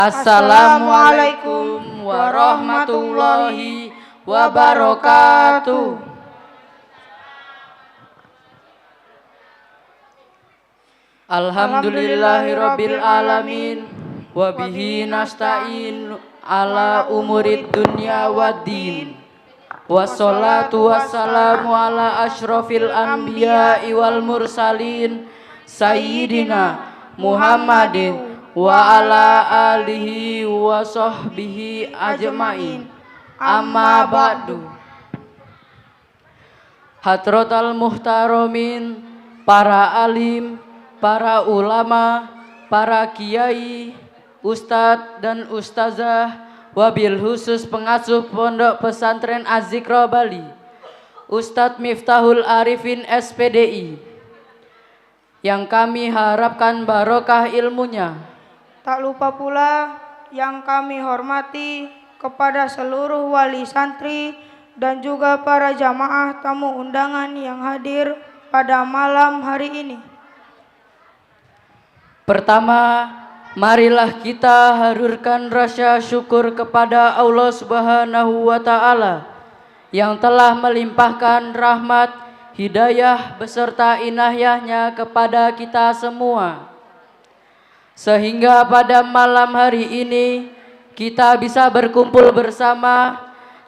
Assalamualaikum warahmatullahi wabarakatuh. Alhamdulillahirabbil alamin wa bihi nasta'in ala umurid dunya waddin. Wassalatu wassalamu ala asyrafil anbiya'i wal mursalin sayyidina Muhammadin wa ala alihi wa sahbihi ajma'in. Amma ba'du. Hadratal muhtaramin, para alim, para ulama, para kiai, ustadz dan ustazah, wabil khusus pengasuh Pondok Pesantren Az-Zikra Bali, Ustadz Miftahul Arifin SPDI, yang kami harapkan barokah ilmunya. Tak lupa pula yang kami hormati kepada seluruh wali santri dan juga para jamaah tamu undangan yang hadir pada malam hari ini. Pertama, marilah kita harurkan rasa syukur kepada Allah Subhanahu wa Ta'ala yang telah melimpahkan rahmat, hidayah beserta inayahnya kepada kita semua, sehingga pada malam hari ini kita bisa berkumpul bersama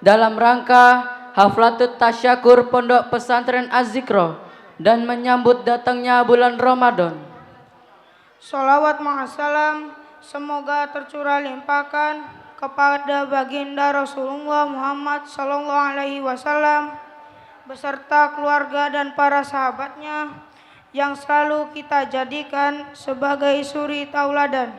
dalam rangka Haflatut Tasyakur Pondok Pesantren Az-Zikra dan menyambut datangnya bulan Ramadan. Sholawat ma'assalam semoga tercurah limpahkan kepada baginda Rasulullah Muhammad sallallahu alaihi wasallam beserta keluarga dan para sahabatnya yang selalu kita jadikan sebagai suri tauladan,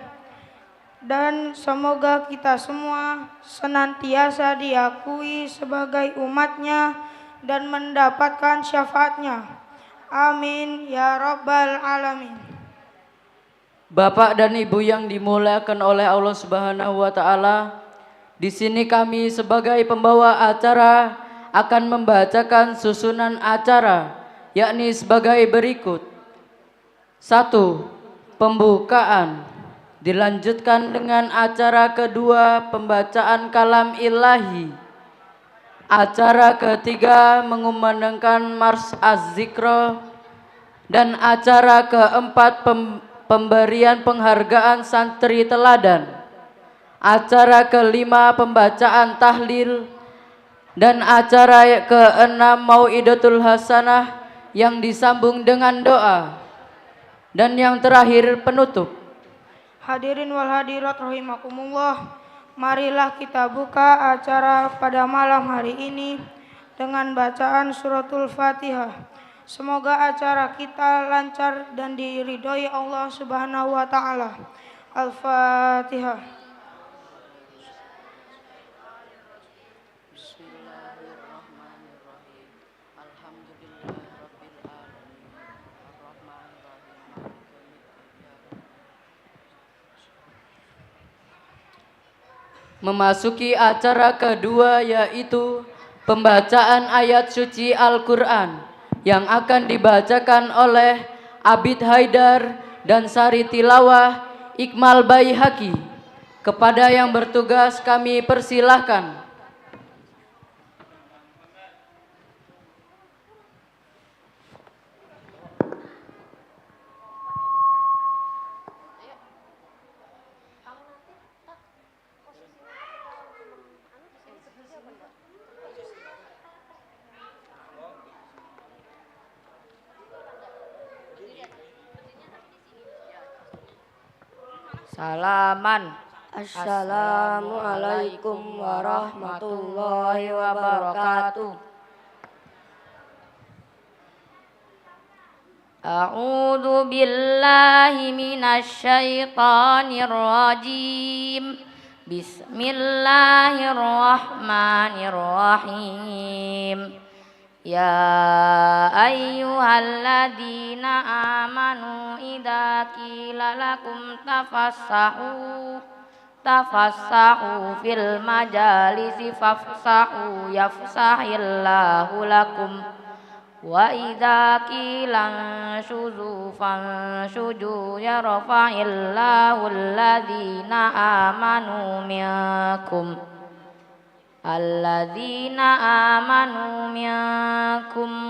dan semoga kita semua senantiasa diakui sebagai umatnya dan mendapatkan syafaatnya. Amin ya rabbal alamin. Bapak dan Ibu yang dimuliakan oleh Allah Subhanahu wa Ta'ala, di sini kami sebagai pembawa acara akan membacakan susunan acara, yakni sebagai berikut. 1. Pembukaan. Dilanjutkan dengan acara kedua, pembacaan kalam ilahi. Acara ketiga mengumandangkan Mars Az-Zikra. Dan acara keempat pemberian penghargaan santri teladan. Acara kelima pembacaan tahlil. Dan acara keenam Mau'idatul Hasanah yang disambung dengan doa. Dan yang terakhir penutup. Hadirin wal hadirat rahimakumullah, marilah kita buka acara pada malam hari ini dengan bacaan suratul Fatihah. Semoga acara kita lancar dan diridhoi Allah Subhanahu wa Ta'ala. Al-Fatihah. Memasuki acara kedua, yaitu pembacaan ayat suci Al-Quran yang akan dibacakan oleh Abid Haidar dan Sari Tilawah Iqmal Baihaqi. Kepada yang bertugas kami persilahkan. Salaman. Assalamualaikum warahmatullahi wabarakatuh. A'udzu billahi minasy syaithanir rajim. Bismillahirrahmanirrahim. Ya ayyuhalladzina amanu idza qila lakum tafassahu fil majalisi fafsahu yafsahillahu lakum wa idza qila shuzu fanshuju yarfa'illahu alladhina amanu minkum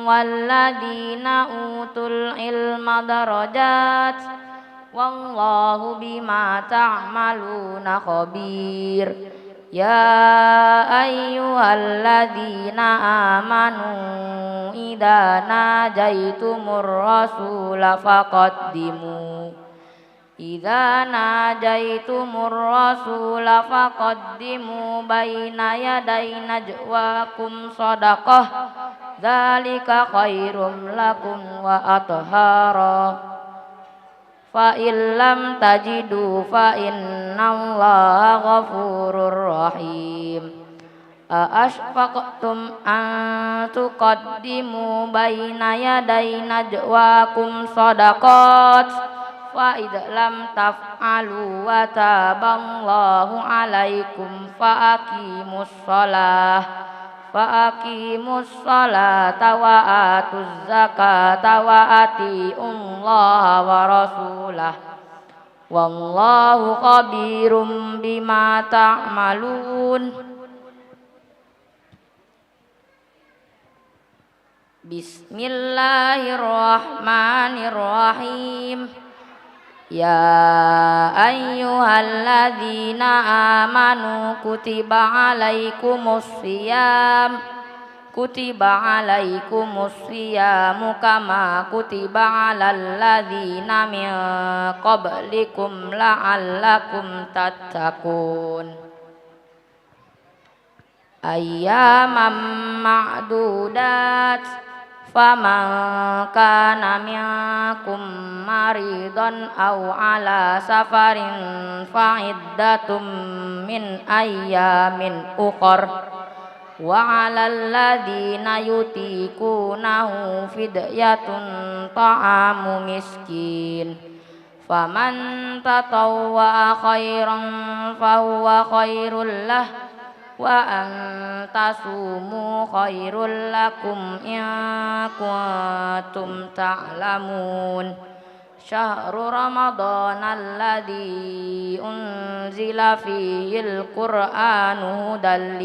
walladhina utul ilma darajat wallahu bima ta'maluna khabir. Ya ayyuhalladzina amanu idza najaitumur rasula faqaddimu baina yaday najwakum shadaqah dzalika khairum lakum wa athhara fa illam tajidu fa innallaha ghafurur rahim. Ashfaqtum an tuqaddimu baina yaday najwakum shadaqat fa idza lam taf'alu wa taballahu alaikum fa aqimus sholata wa atuz zakata wa atiullaha wa rasulah wallahu khabirum bima ta'malun. Bismillahirrahmanirrahim. Ya ayyuhalladzina amanu kutiba alaikumus siyamu kama kutiba alal ladzina min qablikum la'allakum tattaqun. Ayyaman ma'dudat faman kana minkum maridan aw ala safarin fa'iddatum min ayyamin ukhar wa 'alal ladzina yutiqunahu fidyatun ta'amu miskin faman tatawwa khairan fahuwa khairul lah wa antasumu khairul lakum in kuntum ta'lamun. Syahrul Ramadan alladzi unzila fihil Qur'anu hudal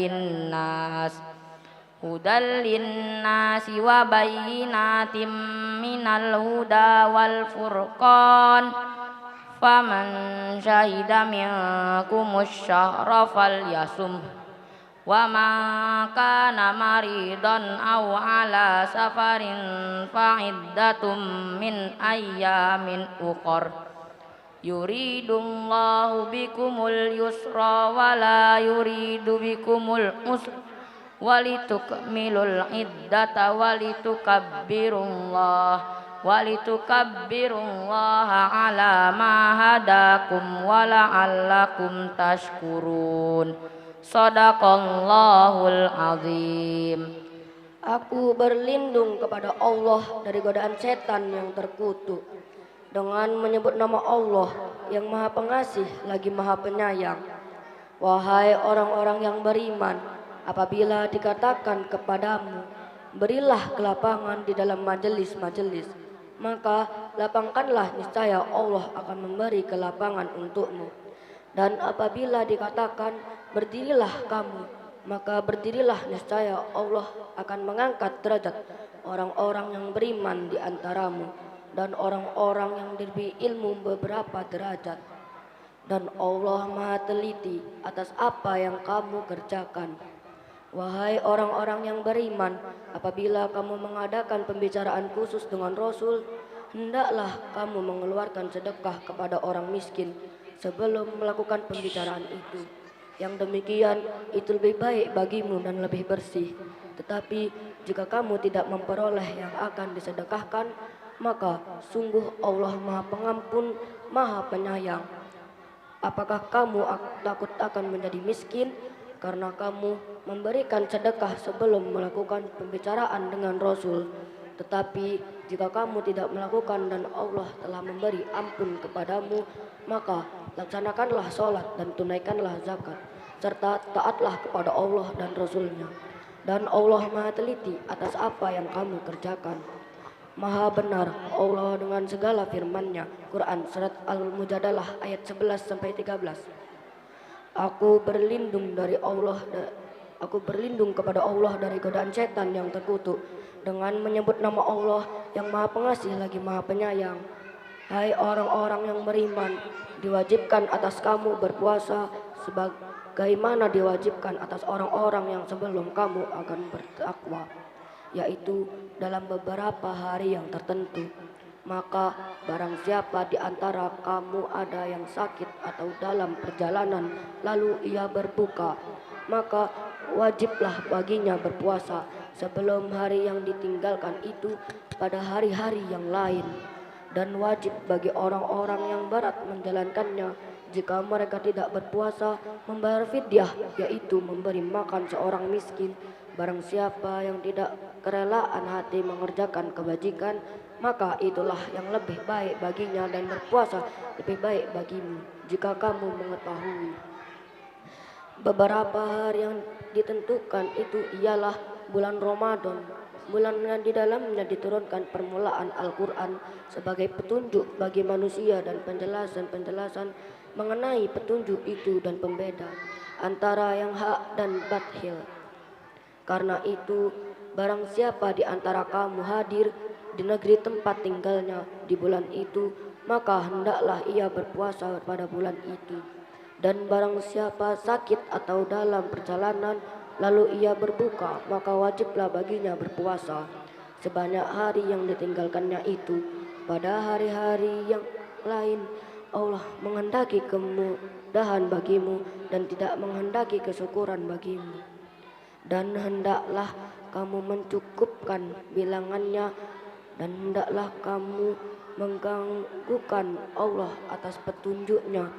linnasi wa bayyinatin minal huda wal furqan faman syahida minkumus syahra falyasum wa man kana maridan aw ala safarin fa'iddatum min ayyamin ukhar yuridullahu bikumul yusra wa la yuridu bikumul usra walitukmilul iddata walitukabbirullaha ala ma hadakum wa la'allakum tashkurun. Shadaqallahul azim. Aku berlindung kepada Allah dari godaan setan yang terkutuk dengan menyebut nama Allah yang Maha Pengasih lagi Maha Penyayang. Wahai orang-orang yang beriman, apabila dikatakan kepadamu, berilah kelapangan di dalam majelis-majelis, maka lapangkanlah, niscaya Allah akan memberi kelapangan untukmu. Dan apabila dikatakan berdirilah kamu, maka berdirilah, niscaya Allah akan mengangkat derajat orang-orang yang beriman di antaramu dan orang-orang yang diberi ilmu beberapa derajat. Dan Allah Maha teliti atas apa yang kamu kerjakan. Wahai orang-orang yang beriman, apabila kamu mengadakan pembicaraan khusus dengan Rasul, hendaklah kamu mengeluarkan sedekah kepada orang miskin sebelum melakukan pembicaraan itu. Yang demikian itu lebih baik bagimu dan lebih bersih. Tetapi jika kamu tidak memperoleh yang akan disedekahkan, maka sungguh Allah Maha Pengampun, Maha Penyayang. Apakah kamu takut akan menjadi miskin karena kamu memberikan sedekah sebelum melakukan pembicaraan dengan Rasul? Tetapi jika kamu tidak melakukan dan Allah telah memberi ampun kepadamu, maka laksanakanlah sholat dan tunaikanlah zakat, serta taatlah kepada Allah dan Rasulnya. Dan Allah Maha teliti atas apa yang kamu kerjakan. Maha benar Allah dengan segala firman-Nya. Quran surat Al-Mujadalah ayat 11 sampai 13. Aku berlindung kepada Allah dari godaan setan yang terkutuk dengan menyebut nama Allah yang Maha Pengasih lagi Maha Penyayang. Hai orang-orang yang beriman, diwajibkan atas kamu berpuasa sebagaimana diwajibkan atas orang-orang yang sebelum kamu akan bertakwa, yaitu dalam beberapa hari yang tertentu. Maka barang siapa di antara kamu ada yang sakit atau dalam perjalanan lalu ia berbuka, maka wajiblah baginya berpuasa sebelum hari yang ditinggalkan itu pada hari-hari yang lain. Dan wajib bagi orang-orang yang berat menjalankannya jika mereka tidak berpuasa membayar fidyah, yaitu memberi makan seorang miskin. Barang siapa yang tidak kerelaan hati mengerjakan kebajikan, maka itulah yang lebih baik baginya, dan berpuasa lebih baik bagimu jika kamu mengetahui. Beberapa hari yang ditentukan itu ialah bulan Ramadan, bulan yang di dalamnya diturunkan permulaan Al-Quran sebagai petunjuk bagi manusia dan penjelasan-penjelasan mengenai petunjuk itu dan pembeda antara yang hak dan batil. Karena itu, barang siapa di antara kamu hadir di negeri tempat tinggalnya di bulan itu, maka hendaklah ia berpuasa pada bulan itu. Dan barang siapa sakit atau dalam perjalanan lalu ia berbuka, maka wajiblah baginya berpuasa sebanyak hari yang ditinggalkannya itu. Pada hari-hari yang lain Allah menghendaki kemudahan bagimu dan tidak menghendaki kesyukuran bagimu. Dan hendaklah kamu mencukupkan bilangannya, dan hendaklah kamu mengganggukan Allah atas petunjuknya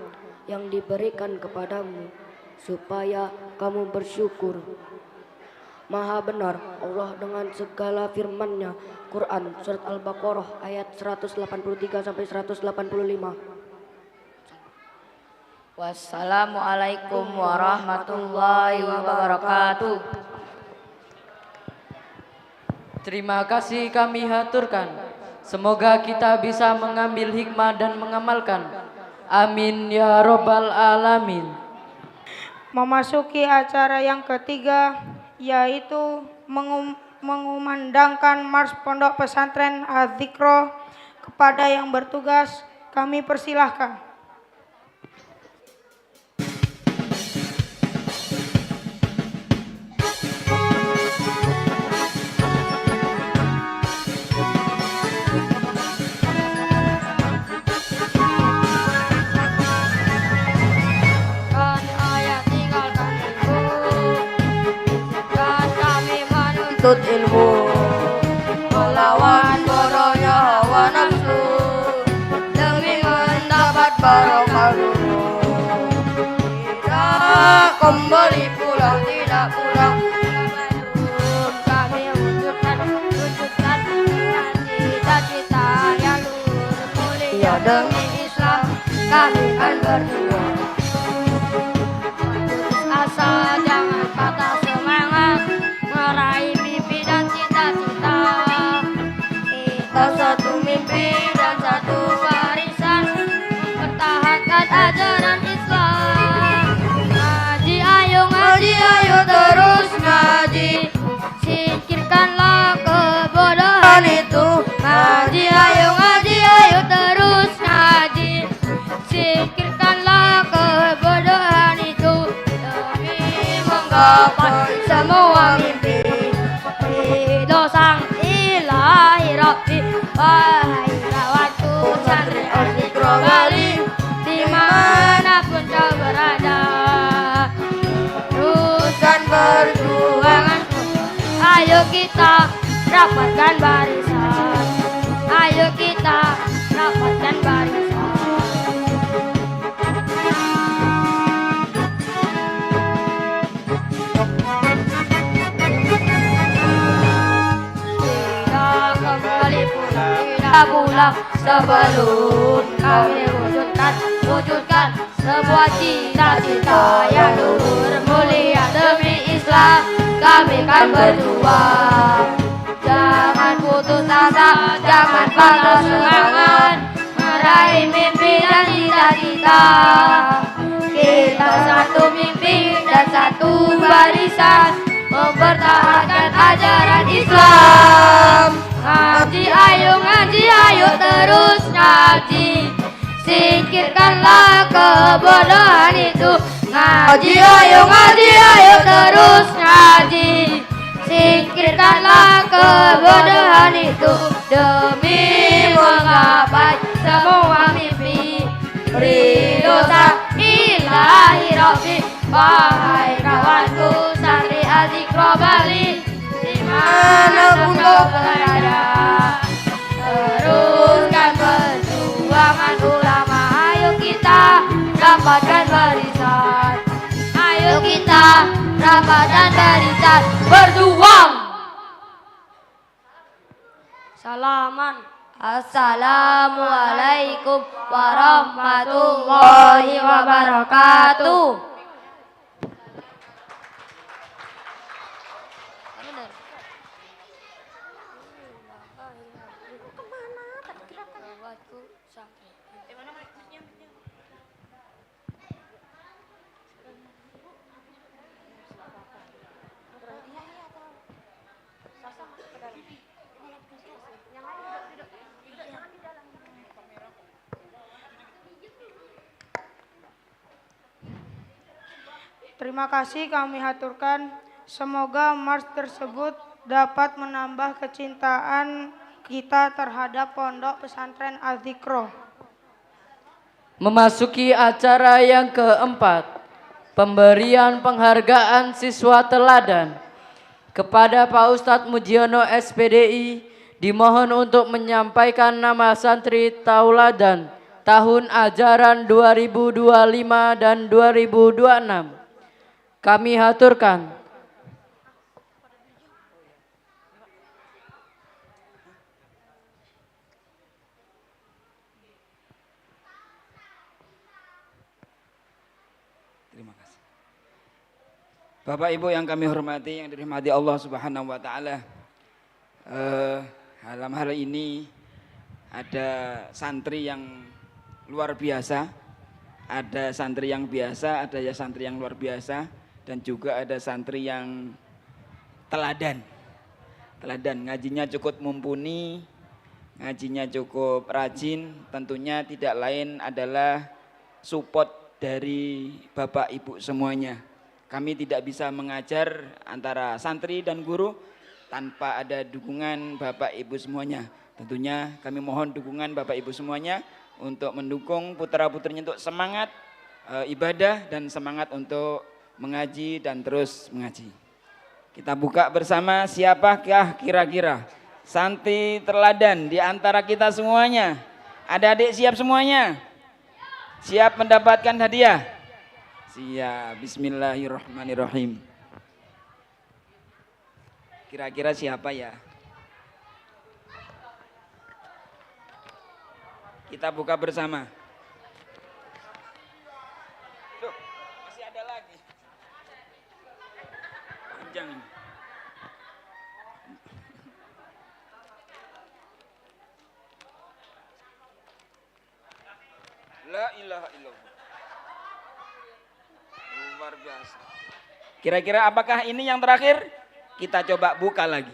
yang diberikan kepadamu supaya kamu bersyukur. Maha benar Allah dengan segala firman-Nya. Quran surat Al-Baqarah ayat 183 sampai 185. Wassalamualaikum warahmatullahi wabarakatuh. Terima kasih kami haturkan. Semoga kita bisa mengambil hikmah dan mengamalkan. Amin ya robbal alamin. Memasuki acara yang ketiga, yaitu mengumandangkan Mars Pondok Pesantren Az-Zikro. Kepada yang bertugas kami persilahkan. Menuntut ilmu, melawan bodohnya hawa nafsu demi mendapat barokah dulu. Tidak kembali pulang, tidak pulang. Kami wujudkan cita-cita yang luhur mulia demi Islam. Kami akan berjuang. Asa jangan patah semangat meraih mimpi dan cita-cita. Kita satu mimpi dan satu warisan, mempertahankan ajaran Islam. Ngaji ayo terus ngaji, singkirkanlah kebodohan itu. Ngaji ayo terus ngaji, singkirkanlah kebodohan itu. Demi menggapai semua mimpi, ridho sang ilahi Rabbi. Wahai kawanku santri Az-Zikro Bali, dimanapun kau berada, teruskan perjuanganku. Ayo kita rapatkan barisan, ayo kita rapatkan barisan. Pulang sebelum kami wujudkan sebuah cita-cita yang luhur mulia demi Islam. Kami kami kan berjuang. Jangan putus asa, jangan patah semangat, meraih mimpi dan cita-cita. Kita satu mimpi dan satu barisan, mempertahankan ajaran Islam. Ngaji ayo terus ngaji, singkirkanlah kebodohan itu. Ngaji ayo terus ngaji, singkirkanlah kebodohan itu. Demi menggapai semua mimpi, ridho sang ilahi Rabbi. Wahai kawanku santri Al-Zikra Bali, dimanapun kau berada, teruskan perjuangan ulama. Ayo kita rapatkan barisan, ayo kita rapatkan barisan, berjuang. Salaman. Assalamualaikum warahmatullahi wabarakatuh. Terima kasih kami haturkan. Semoga mars tersebut dapat menambah kecintaan kita terhadap Pondok Pesantren Al-Zikra. Memasuki acara yang keempat, pemberian penghargaan siswa teladan. Kepada Pak Ustadz Mujiono SPDI, dimohon untuk menyampaikan nama santri tauladan tahun ajaran 2025 dan 2026. Kami haturkan. Terima kasih. Bapak Ibu yang kami hormati, yang dirahmati Allah Subhanahu wa taala. Dalam hal ini ada santri yang luar biasa, ada santri yang biasa, ada ya santri yang luar biasa, dan juga ada santri yang teladan. Teladan, ngajinya cukup mumpuni, ngajinya cukup rajin, tentunya tidak lain adalah support dari Bapak Ibu semuanya. Kami tidak bisa mengajar antara santri dan guru tanpa ada dukungan Bapak Ibu semuanya. Tentunya kami mohon dukungan Bapak Ibu semuanya untuk mendukung putra-putrinya untuk semangat ibadah dan semangat untuk mengaji dan terus mengaji. Kita buka bersama, siapakah kira-kira santri teladan di antara kita semuanya? Adik-adik siap semuanya? Siap mendapatkan hadiah? Siap. Bismillahirrahmanirrahim. Kira-kira siapa ya? Kita buka bersama. Loh, masih ada lagi. Panjang ini. La ilaha illallah. Luar biasa. Kira-kira apakah ini yang terakhir? Kita coba buka lagi.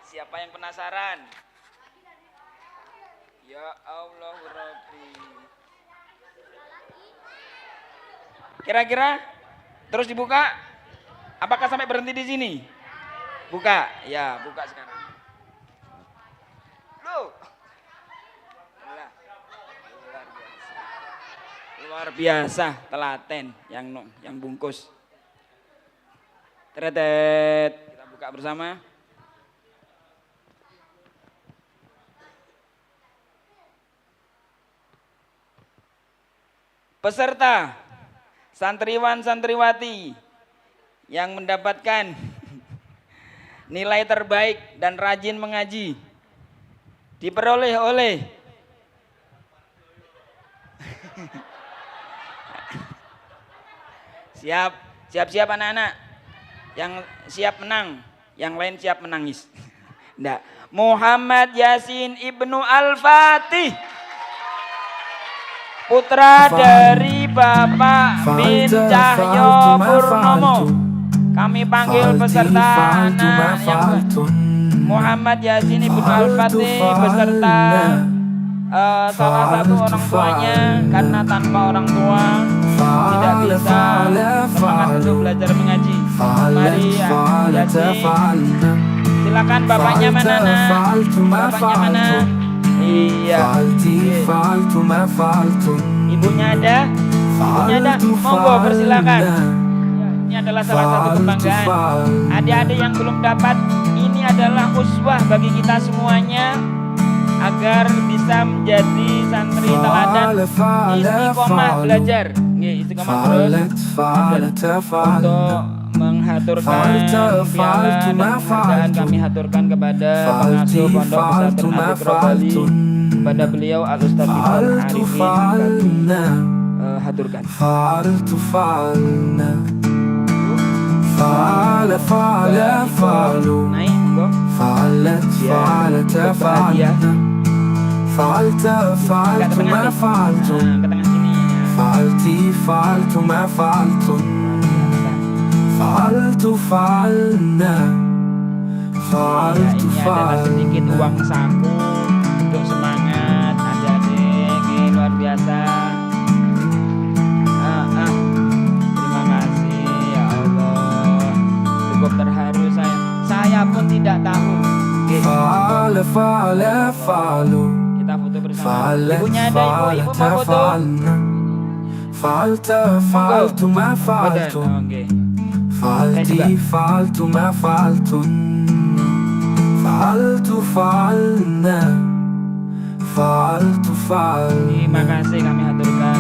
Siapa yang penasaran? Ya Allah Rabbi. Kira-kira terus dibuka? Apakah sampai berhenti di sini? Buka, ya buka sekarang. Loh. Luar biasa, telaten yang bungkus. Teretet, kita buka bersama. Peserta santriwan santriwati yang mendapatkan nilai terbaik dan rajin mengaji diperoleh oleh Siap anak-anak. Yang siap menang, yang lain siap menangis. Nggak. Muhammad Yasin Ibnu Al-Fatih. Putra dari Bapak bin Cahyo Purnomo. Kami panggil peserta anak yang Muhammad Yasin Ibnu Al-Fatih beserta salah satu orang tuanya, karena tanpa orang tua tidak bisa semangat untuk belajar mengaji. Mari Yasin, silakan bapaknya mana nak? Bapaknya mana? Iya. Ibunya ada? Ibunya ada? Monggo persilakan. Ini adalah salah satu kebanggaan. Adik-adik yang belum dapat, ini adalah uswah bagi kita semuanya agar bisa menjadi santri teladan istiqomah belajar. Istiqomah terus untuk menghaturkan piala dan penghargaan kami haturkan kepada pengasuh Pondok Pesantren Atiq Robali, kepada beliau Al-Ustaz Ibnu Arifin kami haturkan. Naik monggo. Bahagia. Ke tengah sini. Ini adalah sedikit uang saku untuk semangat adik-adik, luar biasa. Terima kasih ya Allah, cukup terharu saya pun tidak tahu. Kita foto bersama. Ibunya ada, ibu mau foto. Oke. Terima kasih kami haturkan.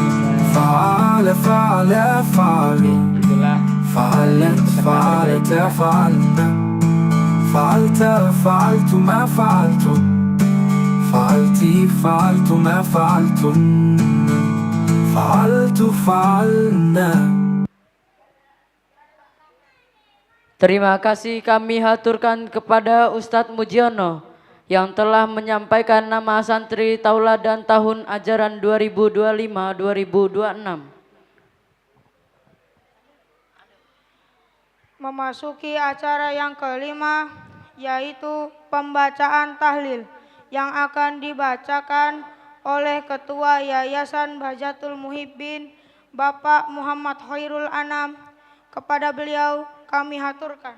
Itulah Terima kasih kami haturkan kepada Ustadz Mujiono yang telah menyampaikan nama santri tauladan tahun ajaran 2025-2026. Memasuki acara yang kelima, yaitu pembacaan tahlil yang akan dibacakan oleh Ketua Yayasan Bahjatul Muhibbin Bapak Muhammad Khairul Anam. Kepada beliau kami haturkan.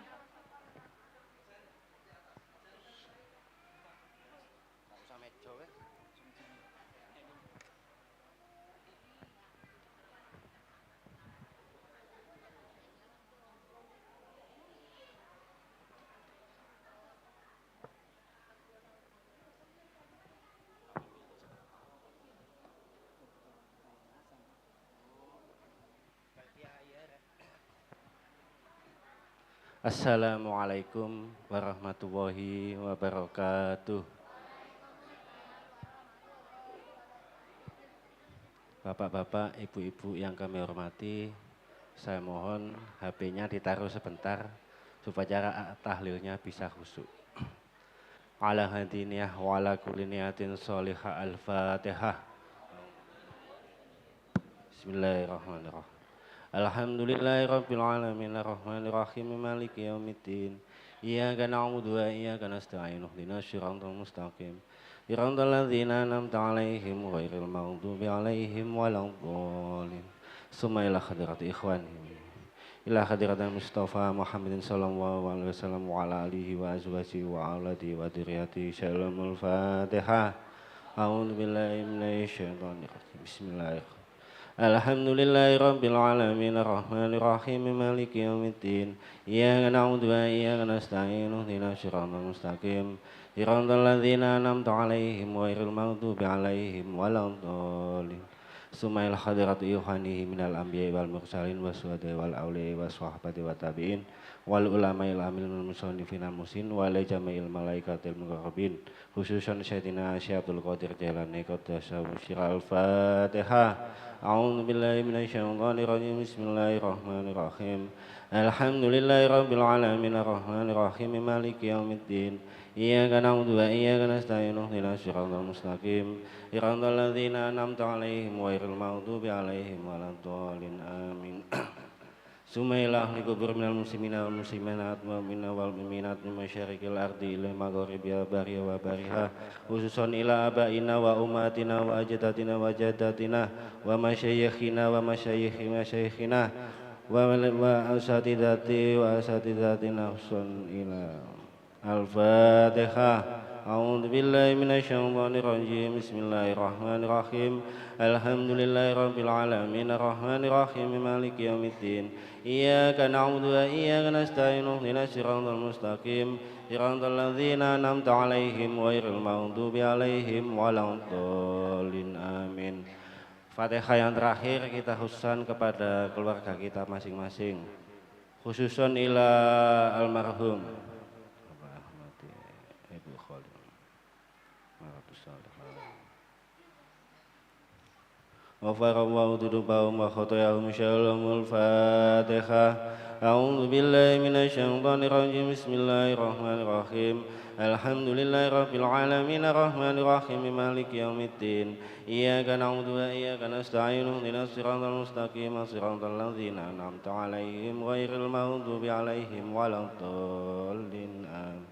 Assalamualaikum warahmatullahi wabarakatuh. Bapak-bapak, ibu-ibu yang kami hormati, saya mohon HP-nya ditaruh sebentar supaya tahlilnya bisa khusyuk. Ala hadiniyah wa ala kulli niyatin sholihah al-Fatihah. Bismillahirrahmanirrahim. Alhamdulillahirabbil alamin arrahmanir rahim maliki yaumiddin. Iyyaka na'budu wa iyyaka nasta'in ihdinas siratal mustaqim. Siratal ladzina an'amta 'alaihim ghairil maghdubi 'alaihim waladdallin. Summa ila hadrati ikhwani. Ila hadratil Mustafa Muhammadin sallallahu alaihi wasallam wa ala alihi wa azwajihi wa auladihi wa dzurriyyatihi. Shalomul Fatihah. A'udzu billahi minasy syaithanir rajim. Bismillahirrahmanirrahim. Alhamdulillahirabbil alamin arrahmanir rahim maliki yaumiddin. Iyyaka na'budu wa iyyaka nasta'in ihdinas siratal mustaqim. Siratal ladzina an'amta 'alaihim ghairil maghdubi 'alaihim waladdallin. Summa ila hadrati yuhanihi minal anbiya'i wal mursalin wasyuhada'i wal awliya'i was sahabati wat tabi'in wal ulama'il amilin musannifin al-musin wa la jama'il malaikatil muqarrabin khususan Sayyidina Syaikhul Qadir Jailani Qaddasa Musyira al-Fatihah. A'udzu billahi minasyaitonir rajim. Bismillahirrahmanirrahim. Alhamdulillahi rabbil alamin arrahmanir rahim maliki yaumiddin. Iyyaka na'budu wa iyyaka nasta'in ihdinas siratal mustaqim siratal ladzina an'amta 'alaihim ghairil maghdubi 'alaihim waladdallin amin. Sumailah likubur minal muslimina wal musliminat wa minna wal mu'minat min masyariqil ardi ila magharibiha bariha wa bariha khususan ila abaina wa ummatina wa ajdatina wa jaddatina wa masyayikhina wa masyayikhi masyayikhina wa asatidati wa asatidatina khususan ila Al-Fatihah. A'udzu billahi minasyaitonir rajim. Bismillahirrahmanirrahim. Alhamdulillahi rabbil alamin arrahmanir rahim maliki yaumiddin. Iyyaka na'budu wa iyyaka nasta'in ihdinas siratal mustaqim siratal ladzina an'amta 'alaihim ghairil maghdubi 'alaihim waladdallin amin. Fatihah yang terakhir kita khususkan kepada keluarga kita masing-masing. Khususan ila almarhum Ghafarallahu dzunubahum wa khatayahum syallamul Fatihah. A'udzu billahi minasyaitonir rajim. Bismillahirrahmanirrahim. Alhamdulillahi rabbil alamin arrahmanir rahim maliki yaumiddin. Iyyaka na'budu wa iyyaka nasta'in ihdinas siratal mustaqim siratal ladzina an'amta 'alaihim ghairil maghdubi 'alaihim waladdallin amin.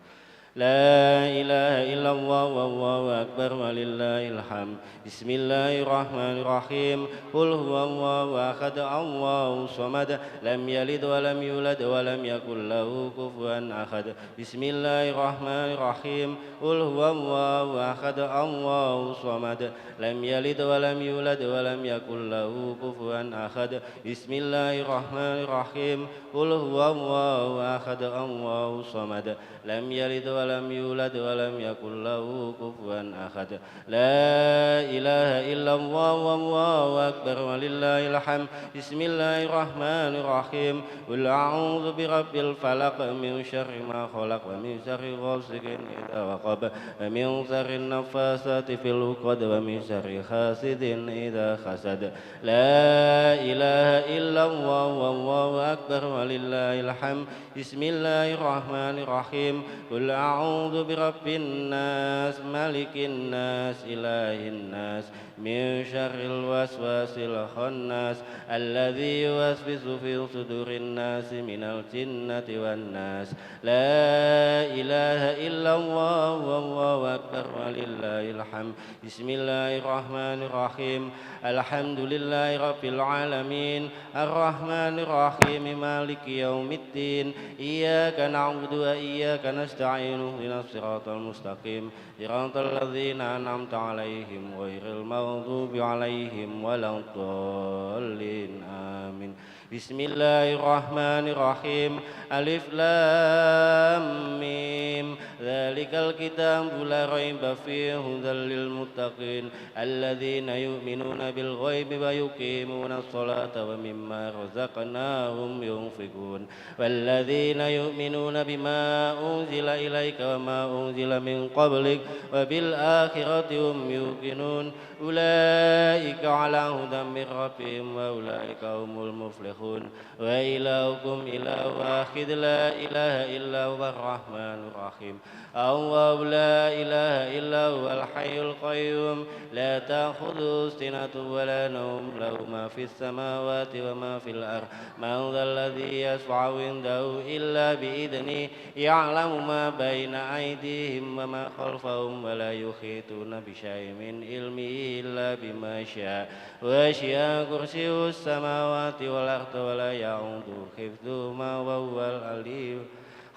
La ilaha illallah wallahu akbar walillahil hamd. Bismillahirrahmanirrahim. Qul huwallahu ahad Allahu samad lam yalid wa lam yulad wa lam yakul lahu kufuwan ahad. Bismillahirrahmanirrahim. Qul huwallahu ahad Allahu samad lam yalid wa lam yulad wa lam yakul lahu kufuwan ahad. Bismillahirrahmanirrahim. Qul huwallahu ahad Allahu samad lam yalid wa lam yulad wa lam yakul lahu kufuwan ahad. La ilaha illallah wallahu akbar walillahil hamd. Bismillahirrahmanirrahim. Qul a'udzu birabbil falaq min syarri ma khalaq wa min syarri ghasiqin idza waqab wa min syarri naffasati fil 'uqad wa min syarri hasidin idza hasad. La ilaha illallah wallahu akbar walillahil hamd. Bismillahirrahmanirrahim. Qul a'udzu birabbin nas malikin nas ilahin nas min syarril waswasil khannas alladzi yuwaswisu fi sudurin nas minal jinnati wan nas. La ilaha illallah wallahu akbar walillahil hamd. Bismillahirrahmanirrahim. Alhamdulillahi rabbil alamin arrahmanir rahim maliki yaumiddin. Iyyaka na'budu wa iyyaka nasta'in ihdinas siratal mustaqim siratal ladzina an'amta 'alaihim ghairil maghdubi 'alaihim waladdallin amin. Bismillahirrahmanirrahim. Alif lam mim. Dzalikal kitabu la raiba fihi hudzal lil muttaqin alladzina yu'minuna bil ghaibi wa yuqimuna sholata wa mimma razaqnahum yunfiqun walladzina yu'minuna bima unzila ilaika wa ma unzila min qablik wa bil akhirati hum yuqinun ulaika ala hudan min rabbihim wa ulaika humul muflihun wa ilahukum ilahu wahid la ilaha illa huwar rahmanur rahim. Allahu la ilaha illa huwal hayyul qayyum la ta'khudhuhu sinatun wa la nawm lahu ma fis samawati wa ma fil ardh man dhal ladzi yashfa'u 'indahu illa bi idhnihi ya'lamu ma baina aydihim wa ma khalfahum wa la yuhituna bi syai'in min ilmihi illa bima syaa wa syaa kursiyyus samawati wal ardh wa la ya'uduhu hifdhuhuma wa huwal 'aliyyul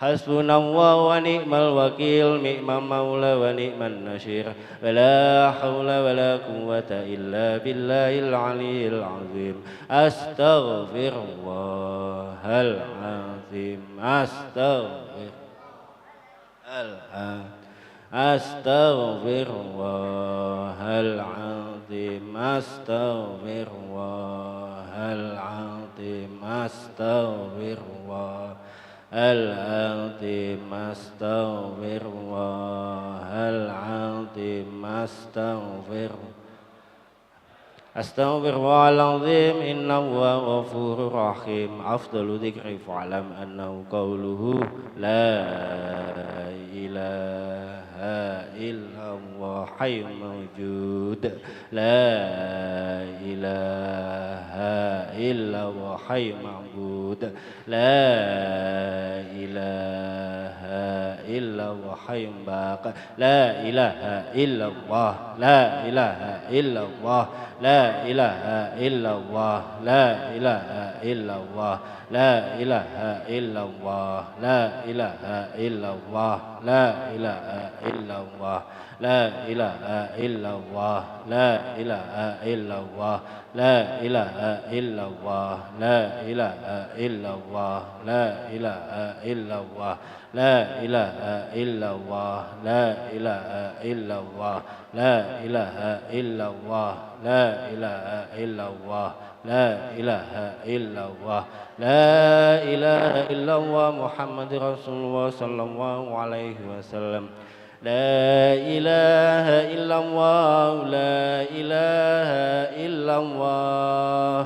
Hasbunallahu wa ni'mal wakil, ni'mal maula wa ni'man nasir. Wa la hawla wa la quwwata illa billahil aliyyil azim. Astaghfirullahal azim. Astaghfirullahal azim. Astaghfirullahal azim. Astaghfirullah. العظيم أستغفر الله العظيم أستغفر أستغفر الله العظيم إنه هو غفور رحيم أفضل ذكر فاعلم أنه قوله لا إله إلا الله حي موجود لا إله إلا الله حي معبود لا إله إلا الله حي باق لا إله إلا الله لا إله إلا الله لا إله إلا الله لا إله إلا الله لا إله إلا الله لا إله إلا الله لا إله إلا الله لا إله إلا الله لا إله إلا الله لا إله إلا الله لا إله إلا الله لا إله إلا الله لا إله إلا الله لا إله إلا الله لا إله إلا الله لا إله إلا الله لا إله إلا الله لا إله إلا الله محمد رسول الله صلى الله عليه وسلم لا إله إلا الله لا إله إلا الله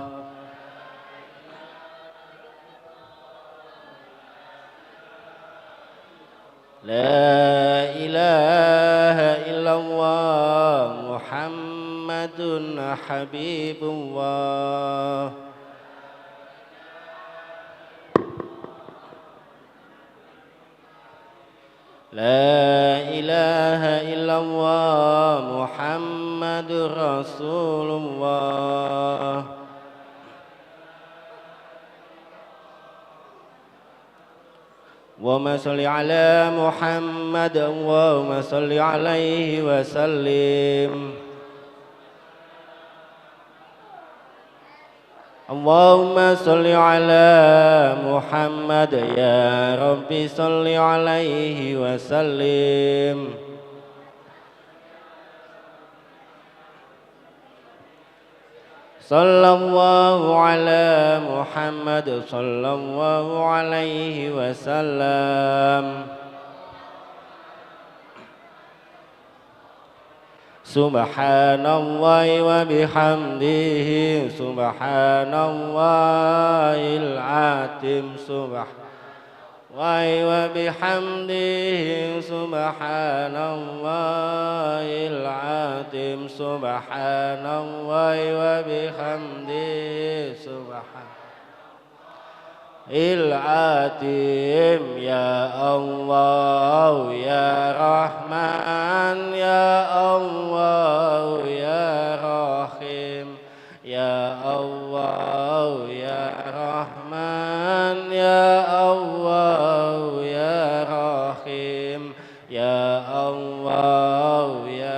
لا إله إلا الله محمد حبيب الله لا إله إلا الله محمد رسول الله اللهم صل على محمد اللهم صل عليه وسلم اللهم صل على محمد يا رب صل عليه وسلم صلى الله على محمد صلى الله عليه وسلم سبحان الله وبحمده سبحان الله العظيم سبحان الله وبحمده سبحان الله العظيم سبحان الله وبحمده سبحان العظيم يا الله يا رحمن يا الله يا رحيم يا الله يا رحمن يا الله يا رحيم يا الله يا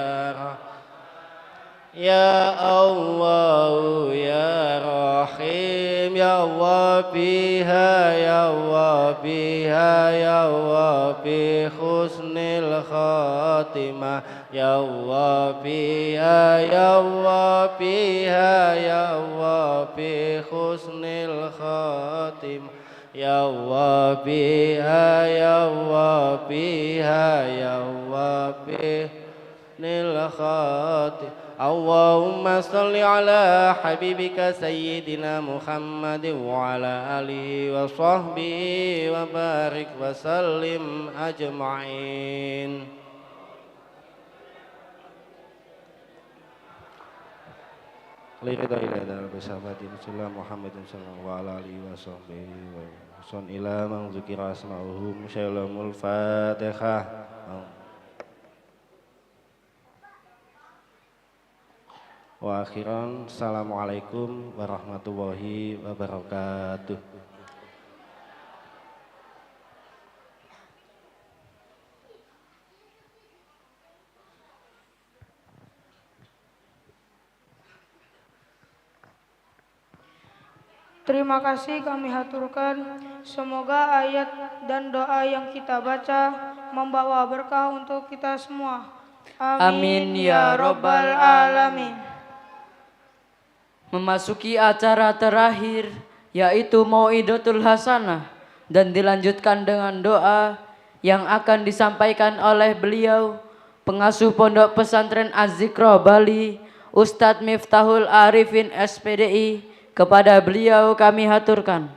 يا الله يا رحيم يا الله بها يا الله بها يا الله بحسن الخاتمة يا الله بها يا الله بها يا الله بحسن الخاتمة يا الله بها يا الله بها يا الله بحسن الخاتمة اللهم صل على حبيبك سيدنا محمد وعلى آله وصحبه وبارك وسلم أجمعين Liridha ila dal besabatin sallam Muhammadin sallallahu alaihi wasahbihi wa sallam ila man dzukira asma'uhum syailamul Fatihah. Wa akhiran, assalamualaikum warahmatullahi wabarakatuh. Terima kasih kami haturkan. Semoga ayat dan doa yang kita baca membawa berkah untuk kita semua. Amin ya Rabbal Alamin. Memasuki acara terakhir yaitu Mau'idatul Hasanah dan dilanjutkan dengan doa yang akan disampaikan oleh beliau pengasuh Pondok Pesantren Az-Zikra Bali Ustadz Miftahul Arifin SPDI. Kepada beliau kami haturkan.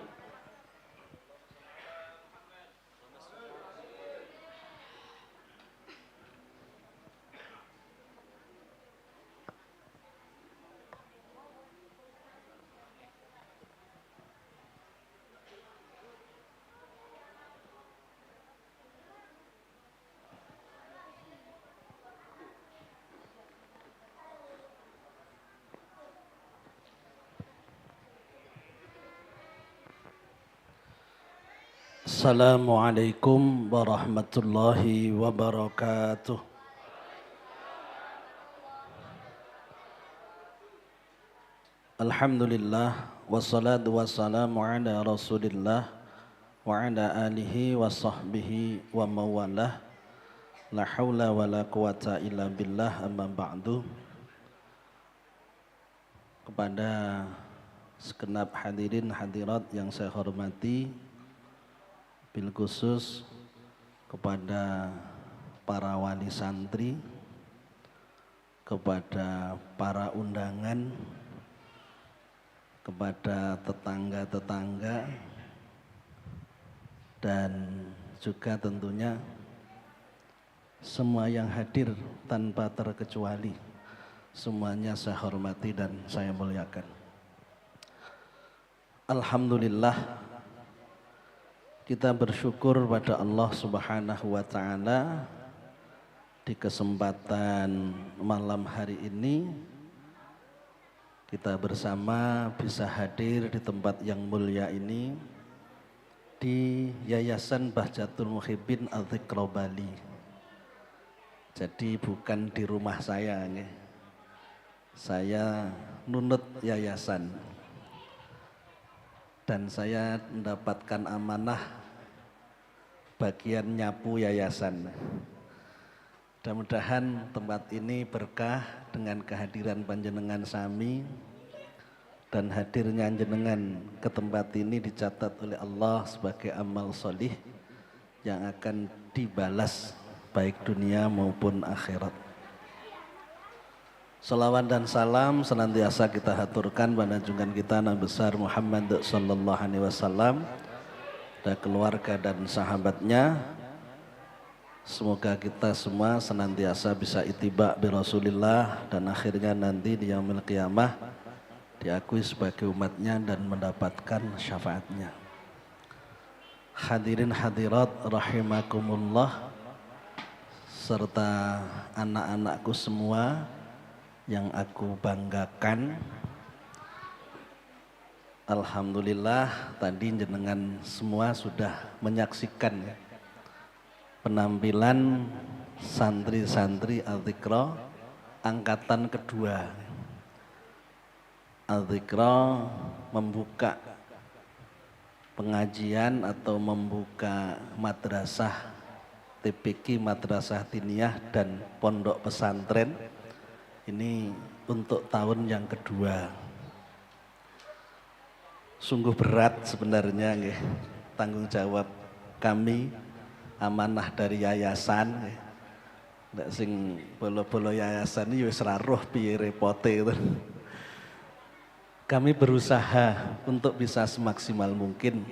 Assalamualaikum warahmatullahi wabarakatuh. Alhamdulillah wassalatu wassalamu ala Rasulillah wa ala alihi wa sahbihi wa mawalah. La haula wa la quwata illa billah, amma ba'du. Kepada segenap hadirin hadirat yang saya hormati, bil khusus kepada para wali santri, kepada para undangan, kepada tetangga-tetangga, dan juga tentunya semua yang hadir tanpa terkecuali, semuanya saya hormati dan saya muliakan. Alhamdulillah, kita bersyukur pada Allah Subhanahu wa Ta'ala di kesempatan malam hari ini kita bersama bisa hadir di tempat yang mulia ini di Yayasan Bahjatul Muhibbin Az-Zikra Bali. Jadi bukan di rumah saya, saya nunut yayasan dan saya mendapatkan amanah bagian nyapu yayasan. Mudah-mudahan tempat ini berkah dengan kehadiran panjenengan sami, dan hadirnya jenengan ke tempat ini dicatat oleh Allah sebagai amal solih yang akan dibalas baik dunia maupun akhirat. Salawat dan salam senantiasa kita haturkan pada junjungan kita Nabi besar Muhammad sallallahu alaihi wasallam dan keluarga dan sahabatnya. Semoga kita semua senantiasa bisa ittiba bi Rasulillah dan akhirnya nanti di yaumil qiyamah diakui sebagai umatnya dan mendapatkan syafaatnya. Hadirin hadirat rahimakumullah serta anak-anakku semua yang aku banggakan. Alhamdulillah tadi jenengan semua sudah menyaksikan penampilan santri-santri Az-Zikra angkatan kedua. Az-Zikra membuka pengajian atau membuka madrasah TPQ, madrasah diniyah dan pondok pesantren ini untuk tahun yang kedua. Sungguh berat sebenarnya tanggung jawab kami, amanah dari yayasan. Ndak sing bolo-bolo yayasan iki wis ra roh piye repote itu. Kami berusaha untuk bisa semaksimal mungkin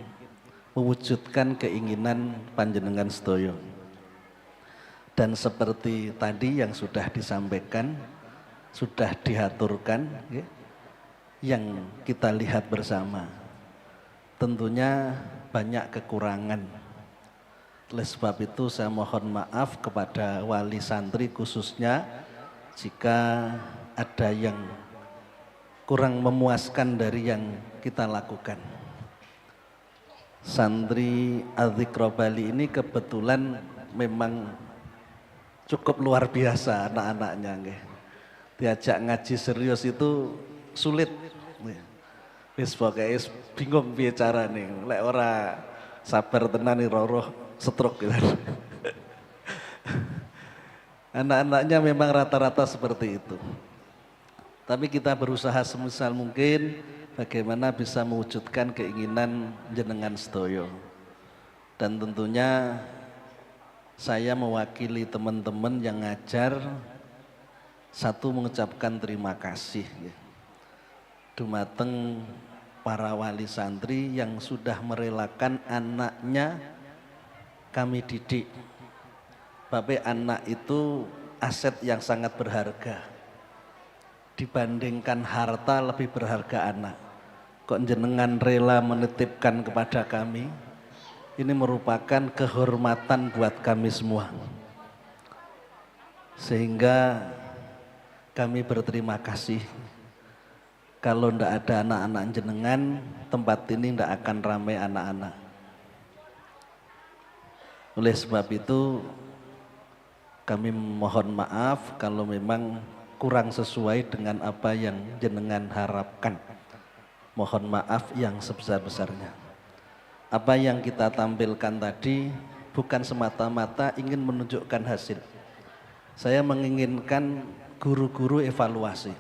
mewujudkan keinginan panjenengan sedaya. Dan seperti tadi yang sudah disampaikan, sudah diaturkan, yang kita lihat bersama. Tentunya banyak kekurangan. Oleh sebab itu saya mohon maaf kepada wali santri khususnya jika ada yang kurang memuaskan dari yang kita lakukan. Santri Az-Zikra Bali ini kebetulan memang cukup luar biasa anak-anaknya. Diajak ngaji serius itu sulit. Wis pokoke bingung piye carane. Lek ora sabar tenan roh stroke gitu. Anak-anaknya memang rata-rata seperti itu. Tapi kita berusaha semisal mungkin bagaimana bisa mewujudkan keinginan jenengan sedaya. Dan tentunya saya mewakili teman-teman yang ngajar, satu mengucapkan terima kasih ya. Dumateng para wali santri yang sudah merelakan anaknya kami didik. Bapak, anak itu aset yang sangat berharga. Dibandingkan harta lebih berharga anak. Kok jenengan rela menitipkan kepada kami? Ini merupakan kehormatan buat kami semua. Sehingga kami berterima kasih. Kalau ndak ada anak-anak jenengan, tempat ini ndak akan ramai anak-anak. Oleh sebab itu, kami mohon maaf kalau memang kurang sesuai dengan apa yang jenengan harapkan. Mohon maaf yang sebesar-besarnya. Apa yang kita tampilkan tadi bukan semata-mata ingin menunjukkan hasil. Saya menginginkan guru-guru evaluasi.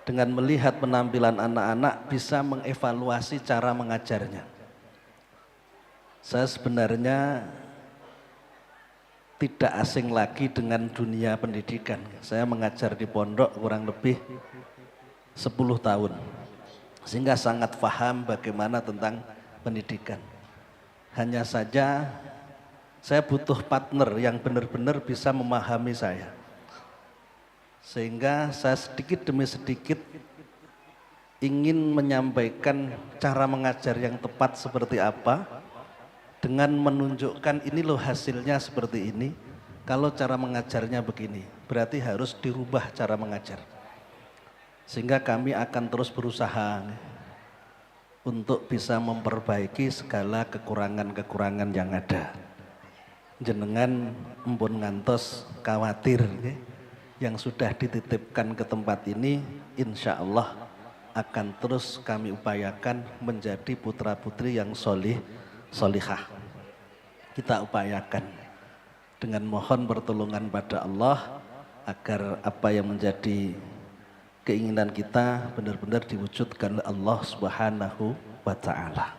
Dengan melihat penampilan anak-anak bisa mengevaluasi cara mengajarnya. Saya sebenarnya tidak asing lagi dengan dunia pendidikan. Saya mengajar di pondok kurang lebih 10 tahun. Sehingga sangat paham bagaimana tentang pendidikan. Hanya saja saya butuh partner yang benar-benar bisa memahami saya. Sehingga saya sedikit demi sedikit ingin menyampaikan cara mengajar yang tepat seperti apa, dengan menunjukkan ini loh hasilnya seperti ini. Kalau cara mengajarnya begini, berarti harus dirubah cara mengajar. Sehingga kami akan terus berusaha untuk bisa memperbaiki segala kekurangan-kekurangan yang ada. Jenengan empun ngantos khawatir yang sudah dititipkan ke tempat ini, insya Allah akan terus kami upayakan menjadi putra-putri yang solihah. Kita upayakan dengan mohon pertolongan pada Allah agar apa yang menjadi keinginan kita benar-benar diwujudkan oleh Allah Subhanahu wa Ta'ala.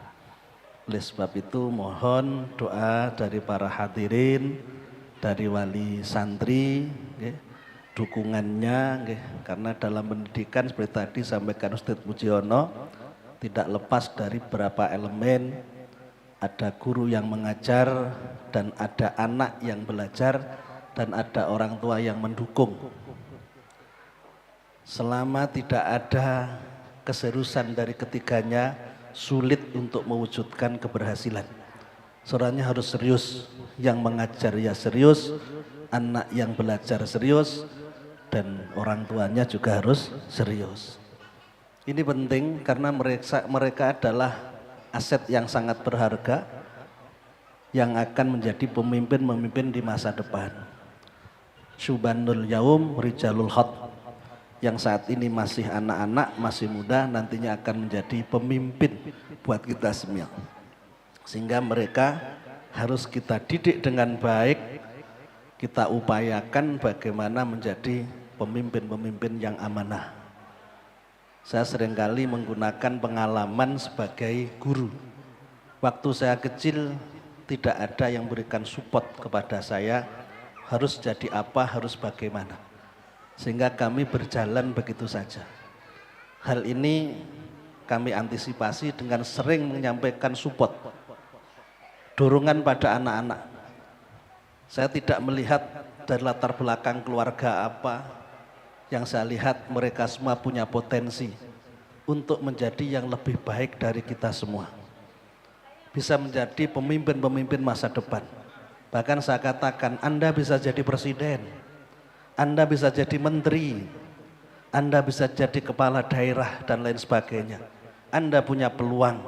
Oleh sebab itu mohon doa dari para hadirin, dari wali santri, dukungannya, karena dalam pendidikan seperti tadi sampaikan Ustadz Mujiono, tidak lepas dari beberapa elemen. Ada guru yang mengajar, dan ada anak yang belajar, dan ada orang tua yang mendukung. Selama tidak ada keseriusan dari ketiganya, sulit untuk mewujudkan keberhasilan. Soalnya harus serius, yang mengajar ya serius, anak yang belajar serius, dan orang tuanya juga harus serius. Ini penting karena mereka adalah aset yang sangat berharga yang akan menjadi pemimpin-pemimpin di masa depan. Syubanul yaum rijalul hot, yang saat ini masih anak-anak, masih muda, nantinya akan menjadi pemimpin buat kita semua. Sehingga mereka harus kita didik dengan baik, kita upayakan bagaimana menjadi pemimpin-pemimpin yang amanah. Saya seringkali menggunakan pengalaman sebagai guru. Waktu saya kecil tidak ada yang berikan support kepada saya, harus jadi apa, harus bagaimana. Sehingga kami berjalan begitu saja. Hal ini kami antisipasi dengan sering menyampaikan support, dorongan pada anak-anak. Saya tidak melihat dari latar belakang keluarga apa. Yang saya lihat mereka semua punya potensi untuk menjadi yang lebih baik dari kita semua. Bisa menjadi pemimpin-pemimpin masa depan. Bahkan saya katakan Anda bisa jadi presiden, Anda bisa jadi menteri, Anda bisa jadi kepala daerah dan lain sebagainya. Anda punya peluang,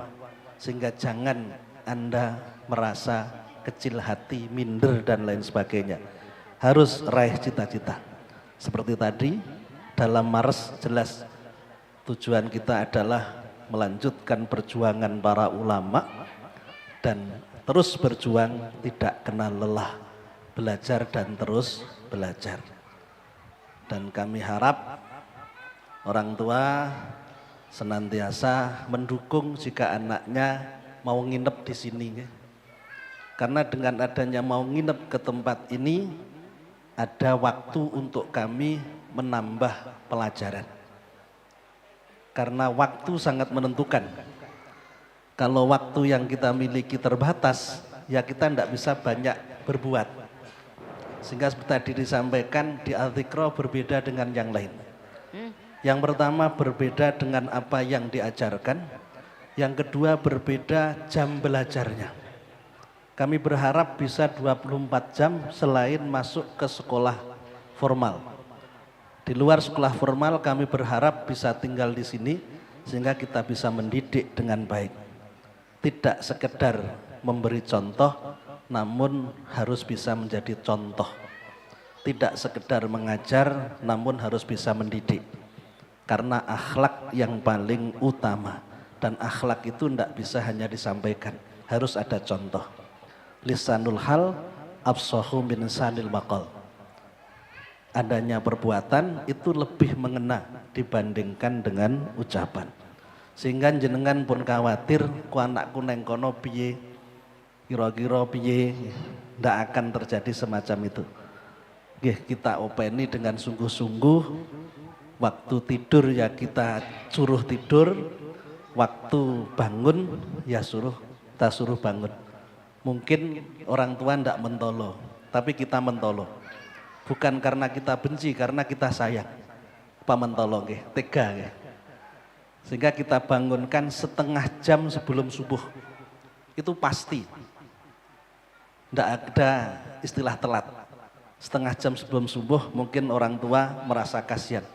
sehingga jangan Anda merasa kecil hati, minder dan lain sebagainya. Harus raih cita-cita. Seperti tadi dalam Mars jelas tujuan kita adalah melanjutkan perjuangan para ulama dan terus berjuang, tidak kenal lelah, belajar dan terus belajar. Dan kami harap orang tua senantiasa mendukung jika anaknya mau nginep di sini. Karena dengan adanya mau nginep ke tempat ini, ada waktu untuk kami menambah pelajaran. Karena waktu sangat menentukan. Kalau waktu yang kita miliki terbatas, ya kita tidak bisa banyak berbuat. Sehingga seperti tadi disampaikan, di Al-Dzikra berbeda dengan yang lain. Yang pertama berbeda dengan apa yang diajarkan. Yang kedua berbeda jam belajarnya. Kami berharap bisa 24 jam selain masuk ke sekolah formal. Di luar sekolah formal kami berharap bisa tinggal di sini sehingga kita bisa mendidik dengan baik. Tidak sekedar memberi contoh, namun harus bisa menjadi contoh. Tidak sekedar mengajar, namun harus bisa mendidik. Karena akhlak yang paling utama. Dan akhlak itu tidak bisa hanya disampaikan, harus ada contoh. Lisanul hal afsahu min lisanil maqal. Adanya perbuatan itu lebih mengena dibandingkan dengan ucapan. Sehingga jenengan pun khawatir ku anakku neng kono piye, kira-kira piye, ndak akan terjadi semacam itu. Nggih, kita openi dengan sungguh-sungguh. Waktu tidur ya kita suruh tidur, waktu bangun ya kita suruh bangun. Mungkin orang tua ndak mentolo, tapi kita mentolo. Bukan karena kita benci, karena kita sayang. Apa mentolo nggih? Tega nggih. Sehingga kita bangunkan setengah jam sebelum subuh. Itu pasti. Ndak ada istilah telat. Setengah jam sebelum subuh mungkin orang tua merasa kasihan.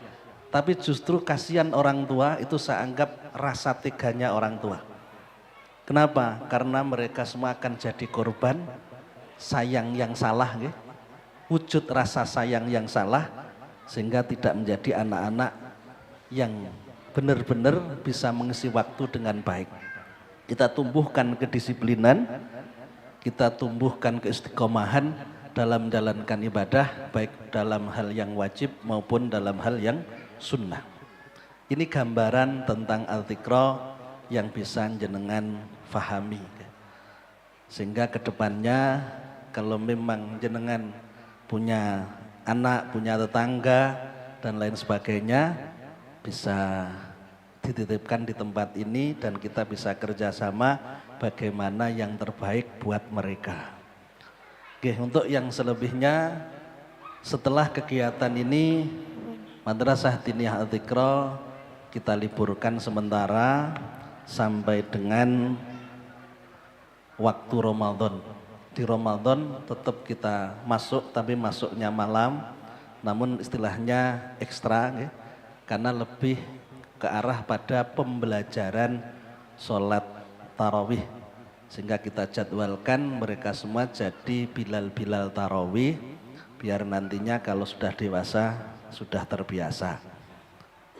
Tapi justru kasihan orang tua itu saya anggap rasa teganya orang tua. Kenapa? Karena mereka semua akan jadi korban sayang yang salah, gitu. Wujud rasa sayang yang salah sehingga tidak menjadi anak-anak yang benar-benar bisa mengisi waktu dengan baik. Kita tumbuhkan kedisiplinan, kita tumbuhkan keistiqomahan dalam menjalankan ibadah, baik dalam hal yang wajib maupun dalam hal yang sunnah. Ini gambaran tentang Al-Dzikra yang bisa jenengan fahami. Sehingga kedepannya kalau memang jenengan punya anak, punya tetangga dan lain sebagainya, bisa dititipkan di tempat ini dan kita bisa kerjasama bagaimana yang terbaik buat mereka. Oke, untuk yang selebihnya setelah kegiatan ini Madrasah Diniyah Al-Dzikra kita liburkan sementara sampai dengan waktu Ramadan. Di Ramadan tetap kita masuk, tapi masuknya malam, namun istilahnya ekstra, ya, karena lebih ke arah pada pembelajaran sholat tarawih. Sehingga kita jadwalkan mereka semua jadi bilal-bilal tarawih, biar nantinya kalau sudah dewasa, sudah terbiasa.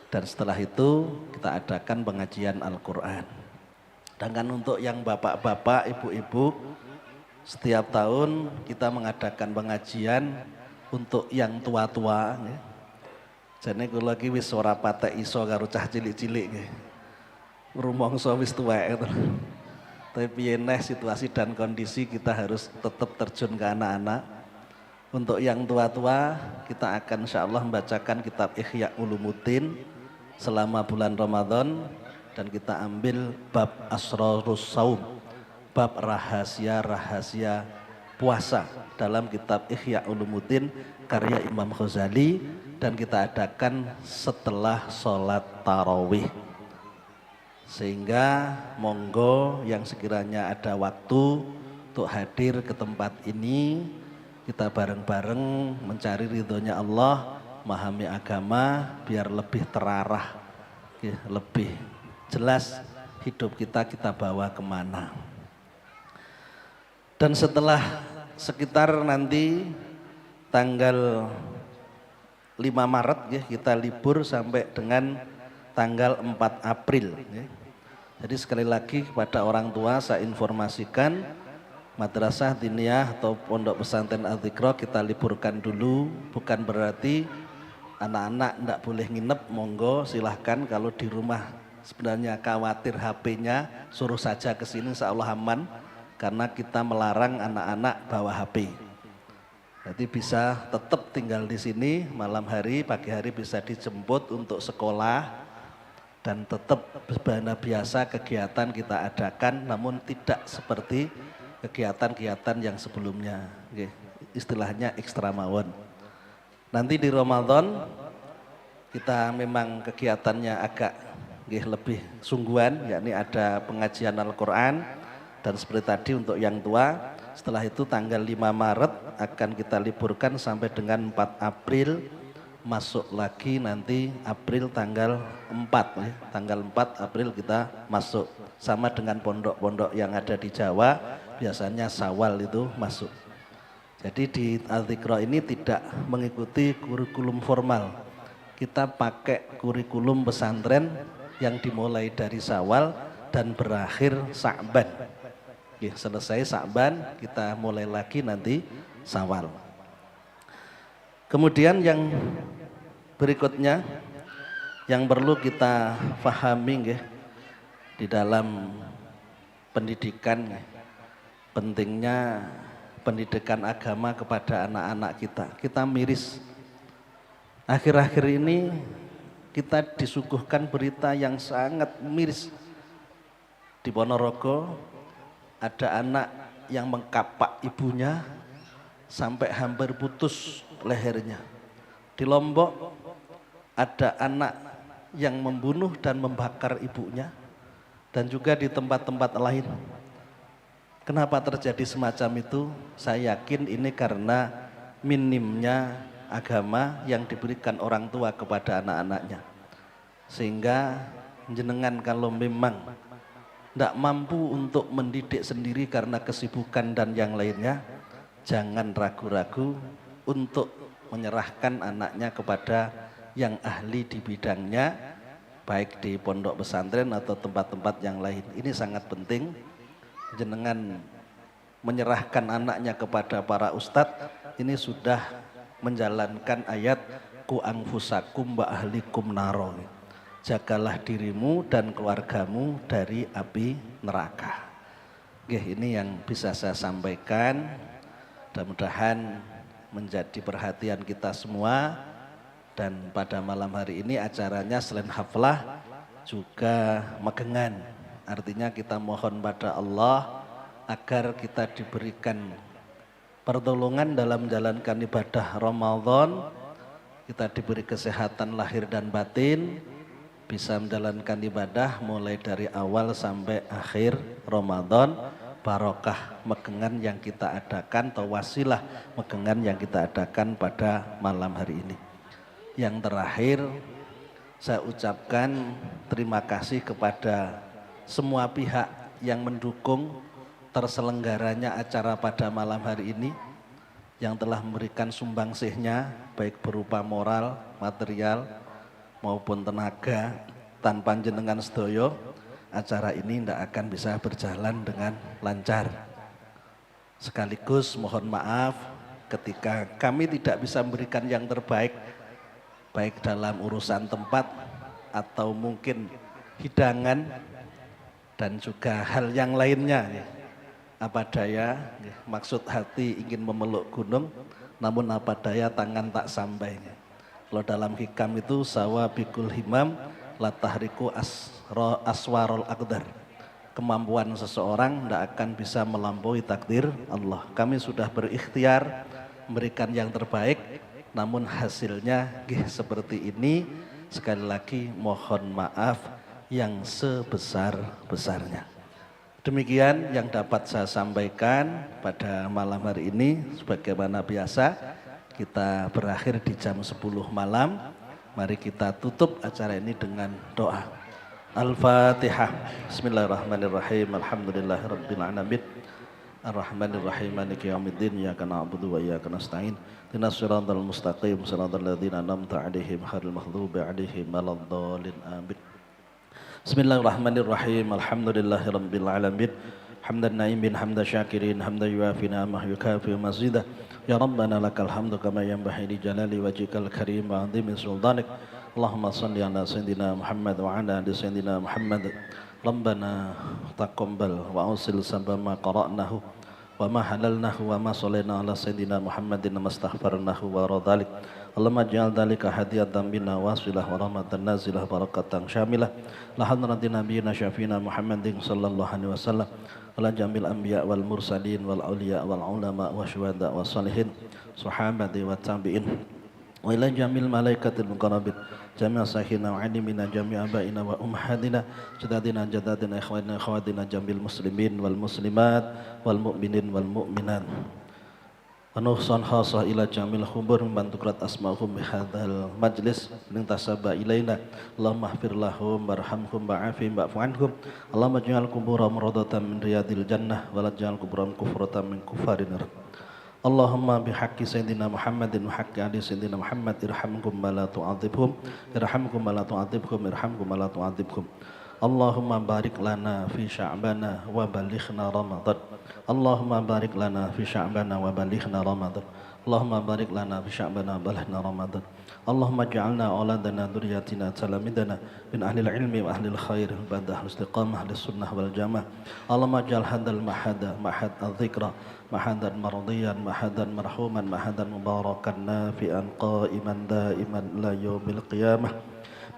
Dan setelah itu kita adakan pengajian Al-Quran. Sedangkan untuk yang bapak-bapak, ibu-ibu, setiap tahun kita mengadakan pengajian untuk yang tua-tua. Jadi kalau lagi wis ora patek iso karo cah cilik-cilik. Rumangsa wis tuwek. Tapi piye neh situasi dan kondisi kita harus tetap terjun ke anak-anak. Untuk yang tua-tua kita akan insyaallah membacakan kitab Ihya Ulumuddin selama bulan Ramadan dan kita ambil bab Asrarus Saum, bab rahasia-rahasia puasa dalam kitab Ihya Ulumuddin karya Imam Ghazali dan kita adakan setelah sholat tarawih. Sehingga monggo yang sekiranya ada waktu untuk hadir ke tempat ini, kita bareng-bareng mencari ridhonya Allah, memahami agama biar lebih terarah, lebih jelas hidup kita bawa kemana. Dan setelah sekitar nanti tanggal 5 Maret ya, kita libur sampai dengan tanggal 4 April ya. Jadi sekali lagi kepada orang tua saya informasikan Madrasah Diniyah atau Pondok Pesantren Al-Dzikra kita liburkan dulu, bukan berarti anak-anak tidak boleh nginep, monggo silahkan. Kalau di rumah sebenarnya khawatir HP-nya, suruh saja ke sini, insya Allah aman. karena kita melarang anak-anak bawa HP. Jadi bisa tetap tinggal di sini malam hari, pagi hari bisa dijemput untuk sekolah dan tetap sebagaimana biasa kegiatan kita adakan, namun tidak seperti kegiatan-kegiatan yang sebelumnya. Oke, istilahnya ekstra mawon. Nanti di Ramadan kita memang kegiatannya agak lebih sungguhan, yakni ada pengajian Al-Quran, dan seperti tadi untuk yang tua, setelah itu tanggal 5 Maret akan kita liburkan sampai dengan 4 April, masuk lagi nanti April tanggal 4 ya. Tanggal 4 April kita masuk, sama dengan pondok-pondok yang ada di Jawa, biasanya Syawal itu masuk. Jadi di Al-Dzikra ini tidak mengikuti kurikulum formal, kita pakai kurikulum pesantren yang dimulai dari Syawal dan berakhir Sa'ban. Oke, selesai Sa'ban kita mulai lagi nanti Syawal. Kemudian yang berikutnya yang perlu kita pahami di dalam pendidikan, pentingnya pendidikan agama kepada anak-anak kita. Kita miris. Akhir-akhir ini kita disuguhkan berita yang sangat miris. Di Ponorogo ada anak yang mengkapak ibunya sampai hampir putus lehernya. Di Lombok ada anak yang membunuh dan membakar ibunya, dan juga di tempat-tempat lain. Kenapa terjadi semacam itu? Saya yakin ini karena minimnya agama yang diberikan orang tua kepada anak-anaknya. Sehingga jenengan kalau memang tidak mampu untuk mendidik sendiri karena kesibukan dan yang lainnya, jangan ragu-ragu untuk menyerahkan anaknya kepada yang ahli di bidangnya, baik di pondok pesantren atau tempat-tempat yang lain. Ini sangat penting, jenengan menyerahkan anaknya kepada para ustadz, ini sudah menjalankan ayat ku anfusakum wa ahlikum naro. Jagalah dirimu dan keluargamu dari api neraka. Oke, ini yang bisa saya sampaikan. Mudah-mudahan menjadi perhatian kita semua. Dan pada malam hari ini acaranya selain haflah juga magengan. Artinya kita mohon pada Allah agar kita diberikan pertolongan dalam menjalankan ibadah Ramadan. Kita diberi kesehatan lahir dan batin, bisa menjalankan ibadah mulai dari awal sampai akhir Ramadan, barokah megengan yang kita adakan atau wasilah megengan yang kita adakan pada malam hari ini. Yang terakhir, saya ucapkan terima kasih kepada semua pihak yang mendukung terselenggaranya acara pada malam hari ini, yang telah memberikan sumbangsihnya baik berupa moral, material maupun tenaga. Tanpa jenengan sedoyo, acara ini tidak akan bisa berjalan dengan lancar. Sekaligus mohon maaf ketika kami tidak bisa memberikan yang terbaik, baik dalam urusan tempat atau mungkin hidangan dan juga hal yang lainnya. Apa daya, maksud hati ingin memeluk gunung, namun apa daya tangan tak sampai. Kalau dalam hikam itu sawa bikul himam latahriku aswarul aqdar. Kemampuan seseorang tidak akan bisa melampaui takdir Allah. Kami sudah berikhtiar memberikan yang terbaik, namun hasilnya seperti ini. Sekali lagi mohon maaf yang sebesar-besarnya. Demikian yang dapat saya sampaikan pada malam hari ini. Sebagaimana biasa, kita berakhir di jam 10 malam. Mari kita tutup acara ini dengan doa. Al-Fatihah. Bismillahirrahmanirrahim. Alhamdulillahirabbil alamin. Ar-Rahmanirrahim. Maliki yaumiddin. Iyyaka na'budu wa iyyaka nasta'in. Ihdinas siratal mustaqim. Siratal ladzina an'amta 'alaihim ghairil maghdubi 'alaihim waladdallin. Amin. Bismillahirrahmanirrahim. Alhamdulillahirabbil alamin. Hamdan na'imin hamda syakirin hamda yuafi ni'amah yukafi mazidah. Ya Rabbana lakal hamdu kama yanbaghi li jalali wajhikal karim wa 'azimi sultanik. Allahumma shalli ala sayidina Muhammad wa ala ali sayidina Muhammad. Rabbana taqabbal wa ausil sabama qara'nahu wa ma halalnahu wa ma sallayna ala sayyidina Muhammadin mastaghfarnahu wa radhalik. Allahumma ja'al dhalika hadiyatan minna wasilah wa rahmatan nazilah barakatan syamilah la hadratin nabiyina syafina Muhammadin sallallahu alaihi wasallam ala jamil anbiya wal mursalin wal auliya wal ulama wa syuhada wa salihin sahabati wa tabi'in wa ila jamil malaikatil muqarrabin jami'a sahina wa alimina jami'a abaina wa ummahatina jadadina jadadina ikhwanina akhwatina jamil muslimin wal muslimat wal mu'minin wal mu'minat Anuhsan khasah ila jamil khubur membantukurat asma'hum bihadhal majlis lintasaba ilaina Allahumma ahfir lahum barhamhum ba'afim ba'fu'anhum Allahumma ja'al kuburam radatan min riyadil jannah wala ja'al kuburam kufratan min kufarin Allahumma bihaqqi sayyidina Muhammadin wa haqqi ali sayyidina Muhammad irhamhum wa la tu'adzibhum irhamhum wa la tu'adzibhum irhamhum wa la tu'adzibhum Allahumma barik lana fi sya'bana wa balighna Ramadan Allahumma barik lana fi sya'bana wa balighna Ramadan Allahumma barik lana fi sya'bana wa balighna Ramadan Allahumma ja'alna auladana dzurriyyatina talamidana min ahli ilmi wa ahli khair badah istiqamah ahli sunnah wal jamaah Allahumma ja'al hadzal mahada mahad adzikra mahadan mardiyan mahadan marhuman mahadan mubarakan nafi'an qa'iman da'iman la yaumil qiyamah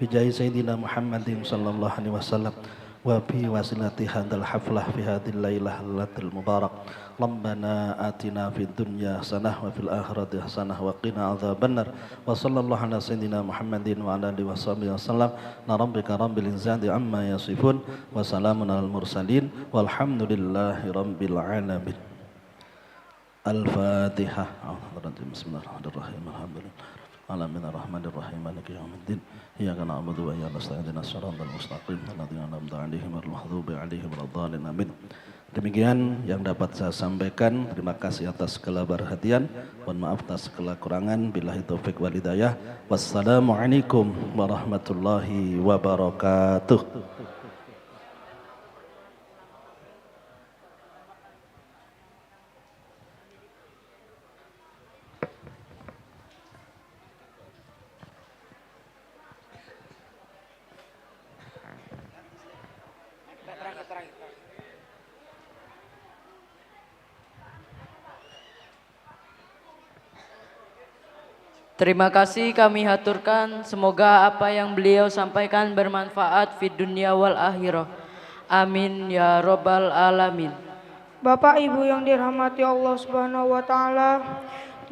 bijahi sayyidina Muhammadin sallallahu alaihi wasallam wa bi wasilati hadal haflah fi hadhil lailah latil mubarak Rabbana atina fid dunya hasanah wa fil akhirati hasanah wa qina adzabannar wa sallallahu ala sayyidina Muhammadin wa ala alihi wasallam na rabbika rabbil izzati amma yasifun wa salamun alal mursalin walhamdulillahi rabbil alamin Al-Fatihah. Bismillahirrahmanirrahim. Alhamdulillah. Alamin ar-Rahmanir-Rahim maliki yaumiddin iyyaka na'budu wa iyyaka nasta'in ihdinas siratal mustaqim ladzina an'amta 'alaihim ghairil maghdubi 'alaihim waladdallin amin. Demikian yang dapat saya sampaikan. Terima kasih atas segala perhatian. Mohon maaf atas segala kurangan. Billahi taufik wal hidayah. Wassalamualaikum warahmatullahi wabarakatuh. Terima kasih kami haturkan, semoga apa yang beliau sampaikan bermanfaat fid dunya wal akhirah. Amin ya robbal alamin. Bapak Ibu yang dirahmati Allah Subhanahu wa taala,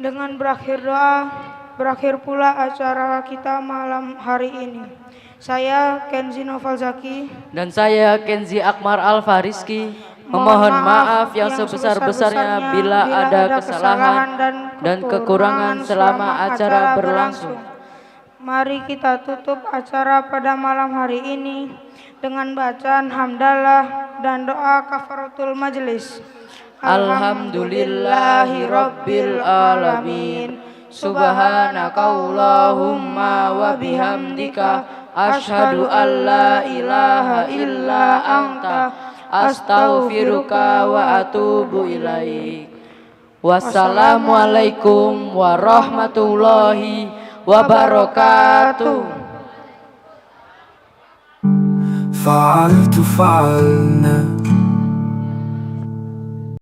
dengan berakhir doa, berakhir pula acara kita malam hari ini. Saya Kenzi Noval Zaki dan saya Kenzi Akmar Al-Fariski memohon maaf yang sebesar-besarnya bila ada kesalahan dan kekurangan selama acara berlangsung. Mari kita tutup acara pada malam hari ini dengan bacaan hamdalah dan doa kafaratul majlis. Alhamdulillahi rabbil alamin. Subhanakallahumma wa bihamdika asyhadu an la ilaha illa anta astaghfiruka wa atubu ilaik. Wassalamualaikum warahmatullahi wabarakatuh. فعلت فعلنا